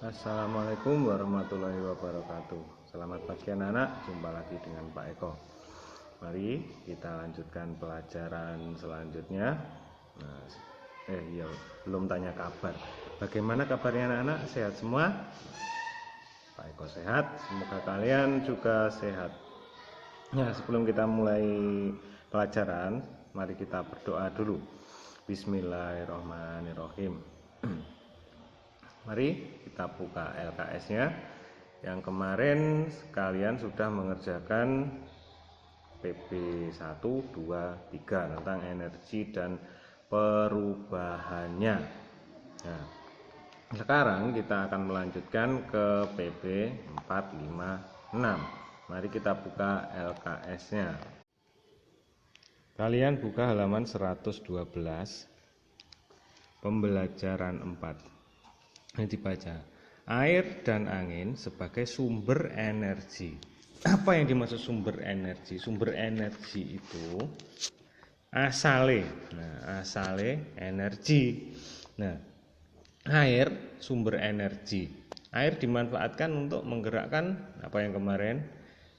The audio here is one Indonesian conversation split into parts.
Assalamualaikum warahmatullahi wabarakatuh. Selamat pagi anak-anak, jumpa lagi dengan Pak Eko. Mari kita lanjutkan pelajaran selanjutnya. Belum tanya kabar. Bagaimana kabarnya anak-anak? Sehat semua? Pak Eko sehat, semoga kalian juga sehat. Nah, sebelum kita mulai pelajaran, mari kita berdoa dulu. Bismillahirrahmanirrahim. Mari kita buka LKS-nya. Yang kemarin kalian sudah mengerjakan PB 1, 2, 3 tentang energi dan perubahannya. Nah, sekarang kita akan melanjutkan ke PB 4, 5, 6. Mari kita buka LKS-nya. Kalian buka halaman 112, pembelajaran 4. Ini dibaca, air dan angin sebagai sumber energi. Apa yang dimaksud sumber energi? Sumber energi itu asale energi. Nah, air sumber energi. Air dimanfaatkan untuk menggerakkan apa yang kemarin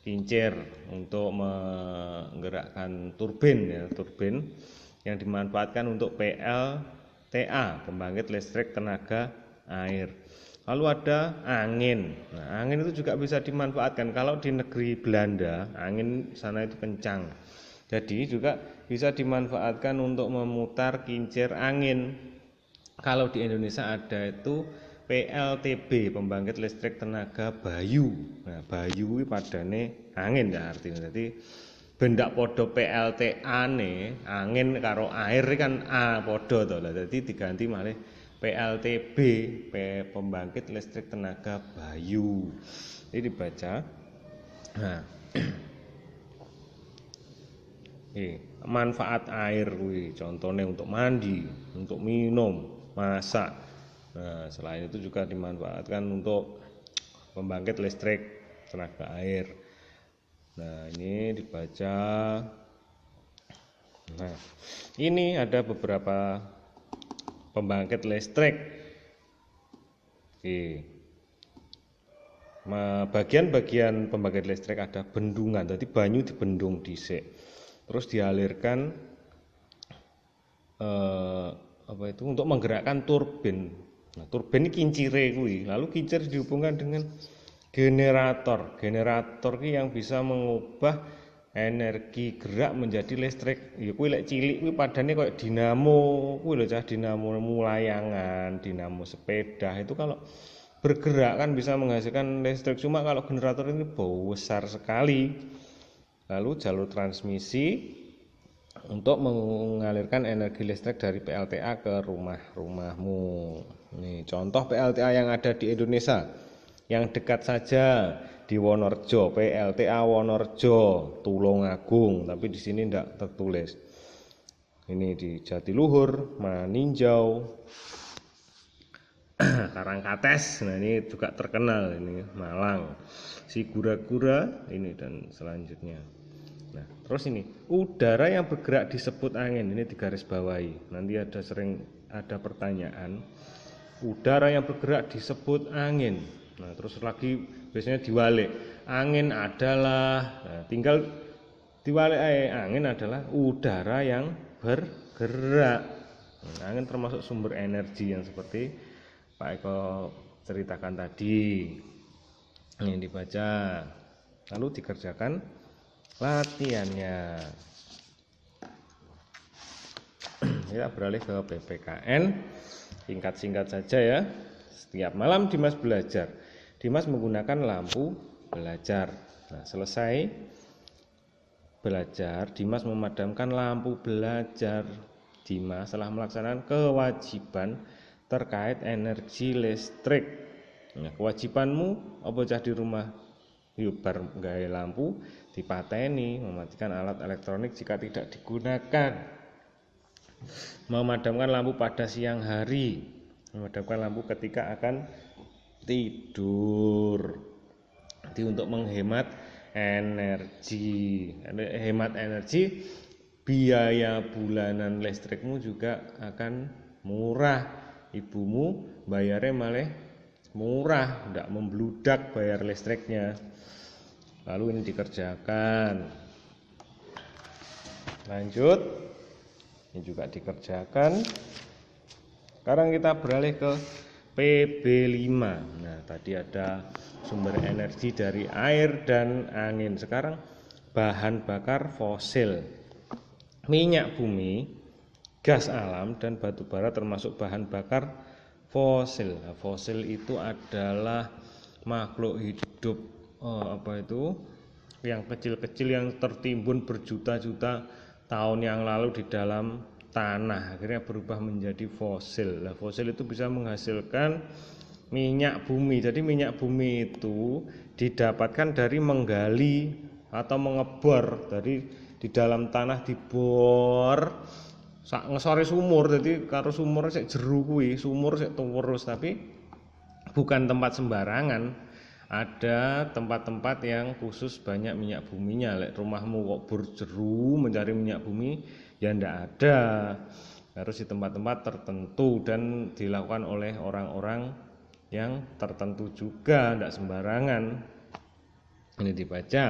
kincir, untuk menggerakkan turbin yang dimanfaatkan untuk PLTA, pembangkit listrik tenaga air. Lalu ada angin. Nah, angin itu juga bisa dimanfaatkan. Kalau di negeri Belanda, angin sana itu kencang. Jadi juga bisa dimanfaatkan untuk memutar kincir angin. Kalau di Indonesia ada itu PLTB, pembangkit listrik tenaga bayu. Nah, bayu ini padane angin ya artinya. Jadi benda podo PLTA ne, angin karo air kan podo to. Jadi diganti malih PLTB, pembangkit listrik tenaga bayu. Ini dibaca. Nah, manfaat air kuwi contohnya untuk mandi, untuk minum, masak. Nah, selain itu juga dimanfaatkan untuk pembangkit listrik tenaga air. Nah, ini dibaca. Nah, ini ada beberapa pembangkit listrik. Bagian-bagian pembangkit listrik ada bendungan. Jadi banyu dibendung dhisik. Terus dialirkan untuk menggerakkan turbin. Nah, turbin ini kincire kuwi. Lalu kincir dihubungkan dengan generator. Generator ini yang bisa mengubah energi gerak menjadi listrik. Ya kuwi lek cilik kuwi padane koyo dinamo, kuwi lho cah, dinamo layangan, dinamo sepeda. Itu kalau bergerak kan bisa menghasilkan listrik. Cuma kalau generator ini besar sekali. Lalu jalur transmisi untuk mengalirkan energi listrik dari PLTA ke rumah-rumahmu. Ini contoh PLTA yang ada di Indonesia. Yang dekat saja di Wonorejo, PLTA Wonorejo, Tulungagung, tapi di sini tidak tertulis. Ini di Jatiluhur, Maninjau, Karangkates. Nah, ini juga terkenal, ini Malang, Sigura-gura, ini dan selanjutnya. Nah, terus ini udara yang bergerak disebut angin. Ini digaris bawahi. Nanti sering ada pertanyaan. Udara yang bergerak disebut angin. Nah, terus lagi biasanya diwalik. Angin adalah, tinggal diwalik angin adalah udara yang bergerak. Nah, angin termasuk sumber energi yang seperti Pak Eko ceritakan tadi. Ini dibaca. Lalu dikerjakan latihannya. Kita beralih ke PPKN. Singkat-singkat saja ya. Setiap malam Dimas belajar. Dimas menggunakan lampu belajar. Nah, selesai belajar, Dimas memadamkan lampu belajar. Dimas telah melaksanakan kewajiban terkait energi listrik. Nah, kewajibanmu apa cah di rumah? Yuk bar gawe lampu dipateni, mematikan alat elektronik jika tidak digunakan. Memadamkan lampu pada siang hari. Memadamkan lampu ketika akan tidur. Jadi untuk menghemat energi. Hemat energi, biaya bulanan listrikmu juga akan murah. Ibumu bayarnya malah murah, tidak membludak bayar listriknya. Lalu ini dikerjakan. Lanjut, ini juga dikerjakan. Sekarang kita beralih ke PB5. Nah, tadi ada sumber energi dari air dan angin. Sekarang bahan bakar fosil. Minyak bumi, gas alam, dan batu bara termasuk bahan bakar fosil. Nah, fosil itu adalah makhluk hidup yang kecil-kecil yang tertimbun berjuta-juta tahun yang lalu di dalam tanah, akhirnya berubah menjadi fosil. Nah, fosil itu bisa menghasilkan minyak bumi. Jadi minyak bumi itu didapatkan dari menggali atau mengebor dari di dalam tanah, dibor sak ngesore sumur. Jadi karo sumur sik jero kuwi, sumur sik terus, tapi bukan tempat sembarangan. Ada tempat-tempat yang khusus banyak minyak buminya. Lek rumahmu kok bor jero mencari minyak bumi, ya ndak ada. Harus di tempat-tempat tertentu dan dilakukan oleh orang-orang yang tertentu juga, ndak sembarangan. Ini dibaca.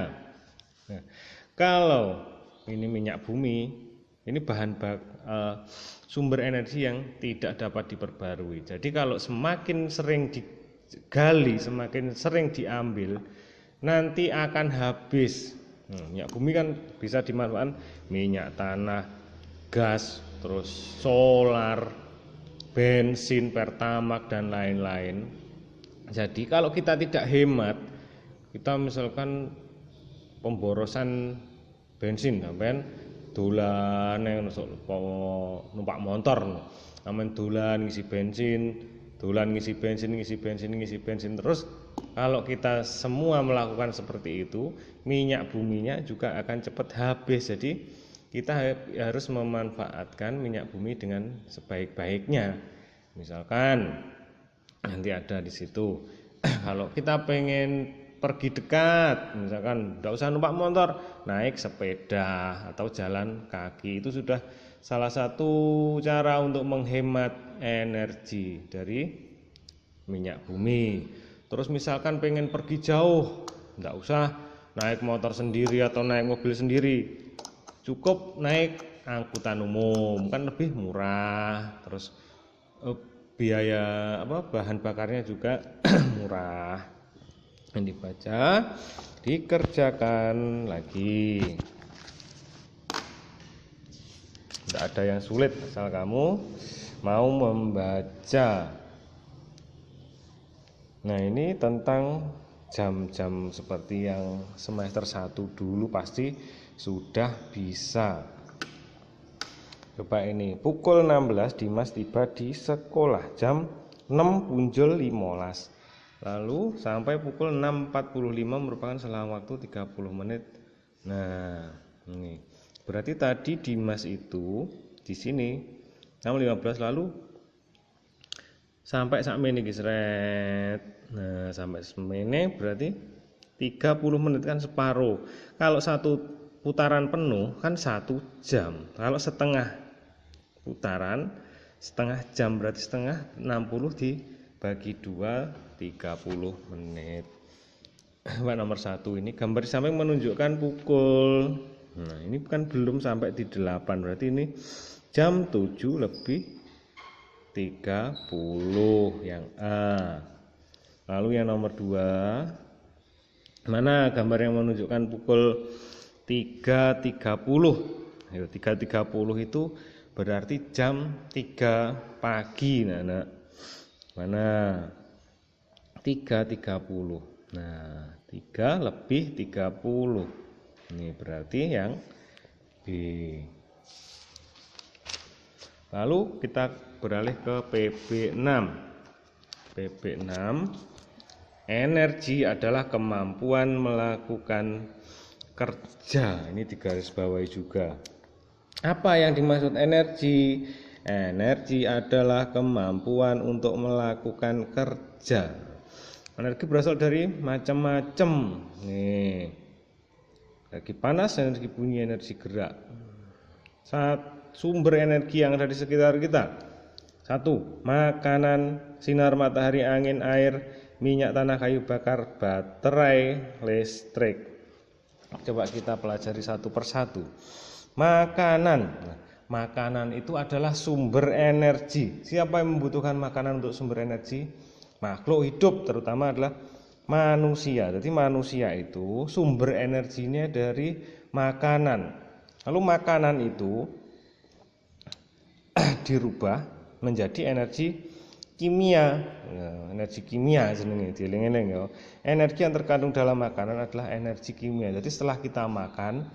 Nah, kalau ini minyak bumi, ini sumber energi yang tidak dapat diperbarui. Jadi kalau semakin sering digali, semakin sering diambil, nanti akan habis. Minyak bumi kan bisa dimanfaatkan minyak tanah, gas, terus solar, bensin, pertamax, dan lain-lain. Jadi kalau kita tidak hemat, kita misalkan pemborosan bensin sampean dolan numpak motor, sampean dolan ngisi bensin terus. Kalau kita semua melakukan seperti itu, minyak buminya juga akan cepat habis. Jadi kita harus memanfaatkan minyak bumi dengan sebaik-baiknya. Misalkan nanti ada di situ, kalau kita pengen pergi dekat, misalkan tidak usah numpak motor, naik sepeda atau jalan kaki, itu sudah salah satu cara untuk menghemat energi dari minyak bumi. Terus misalkan pengen pergi jauh, tidak usah naik motor sendiri atau naik mobil sendiri, cukup naik angkutan umum, kan lebih murah. Terus biaya bahan bakarnya juga murah. Yang dibaca, dikerjakan lagi. Tidak ada yang sulit asal kamu mau membaca. Nah, ini tentang jam-jam seperti yang semester 1 dulu pasti sudah bisa. Coba ini, pukul 16 Dimas tiba di sekolah, jam 6.15. Lalu sampai pukul 6.45 merupakan selang waktu 30 menit. Nah, ini berarti tadi Dimas itu di sini 6.15, lalu sampai sakmene iki sret. Nah, sampai semene berarti 30 menit kan separuh. Kalau satu putaran penuh kan 1 jam. Kalau setengah putaran, setengah jam berarti setengah 60 dibagi 2, 30 menit. Nomor 1 ini gambar di samping menunjukkan pukul. Nah, ini kan belum sampai di 8, berarti ini jam 7:30 yang A. Lalu yang nomor 2, mana gambar yang menunjukkan pukul 3.30? 3.30 itu berarti jam 3 pagi. Nah, mana 3.30. Nah, 3 lebih 30. Ini berarti yang B. Lalu kita beralih ke PB6. PB6, energi adalah kemampuan melakukan kerja. Ini digarisbawahi juga. Apa yang dimaksud energi? Energi adalah kemampuan untuk melakukan kerja. Energi berasal dari macam-macam. Nih, energi panas, energi bunyi, energi gerak. Sumber energi yang ada di sekitar kita. 1. Makanan, sinar matahari, angin, air, minyak tanah, kayu bakar, baterai listrik. Coba kita pelajari satu persatu. Makanan. Nah, makanan itu adalah sumber energi. Siapa yang membutuhkan makanan untuk sumber energi? Makhluk hidup, terutama adalah manusia. Jadi manusia itu sumber energinya dari makanan. Lalu makanan itu dirubah menjadi energi kimia. Nah, energi kimia jenenge dieling-eling ya. Energi yang terkandung dalam makanan adalah energi kimia. Jadi setelah kita makan,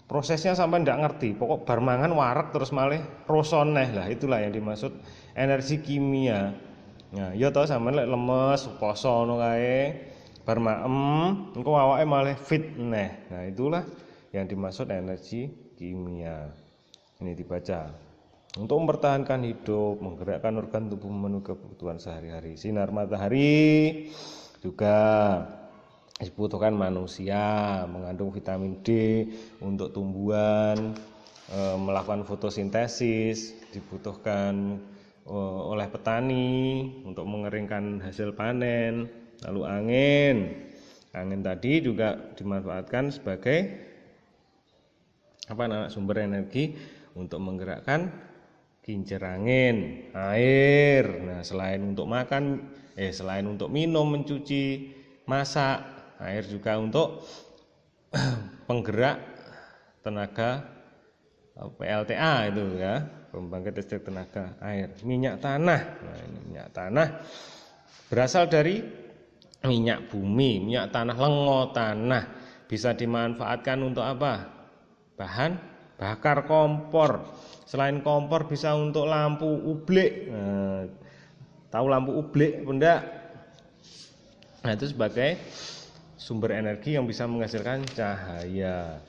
prosesnya sampai ndak ngerti. Pokok bar mangan wareg terus malih rosoneh lah, itulah yang dimaksud energi kimia. Nah, ya toh sampean lek lemes poso ngono kae, bar maem engko awake malih fit neh. Nah, itulah yang dimaksud energi kimia. Ini dibaca. Untuk mempertahankan hidup, menggerakkan organ tubuh memenuhi kebutuhan sehari-hari. Sinar matahari juga dibutuhkan manusia, mengandung vitamin D untuk tumbuhan, melakukan fotosintesis, dibutuhkan oleh petani untuk mengeringkan hasil panen. Lalu angin tadi juga dimanfaatkan sebagai sumber energi untuk menggerakkan kincir angin, air. Nah, selain untuk makan, selain untuk minum, mencuci, masak, air juga untuk penggerak tenaga PLTA itu ya, pembangkit listrik tenaga air. Minyak tanah. Nah, ini minyak tanah berasal dari minyak bumi, minyak tanah, lengo tanah. Bisa dimanfaatkan untuk apa? Bahan bakar kompor. Selain kompor bisa untuk lampu ublik. Nah, tahu lampu ublik benda? Nah, itu sebagai sumber energi yang bisa menghasilkan cahaya.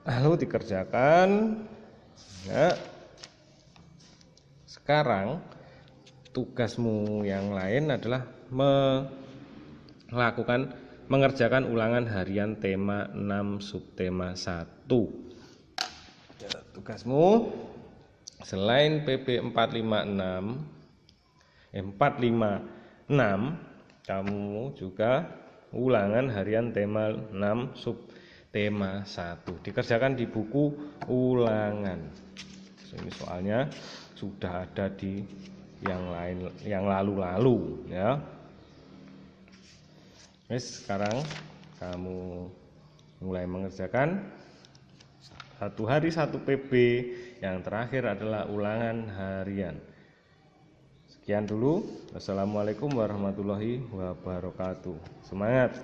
Lalu dikerjakan. Ya. Sekarang tugasmu yang lain adalah mengerjakan ulangan harian tema 6 subtema 1. Tugasmu selain PB 456 kamu juga ulangan harian tema 6 subtema 1. Dikerjakan di buku ulangan. Ini soalnya sudah ada di yang lalu-lalu ya. Sekarang kamu mulai mengerjakan 1 hari 1 PB, yang terakhir adalah ulangan harian. Sekian dulu. Wassalamualaikum warahmatullahi wabarakatuh. Semangat.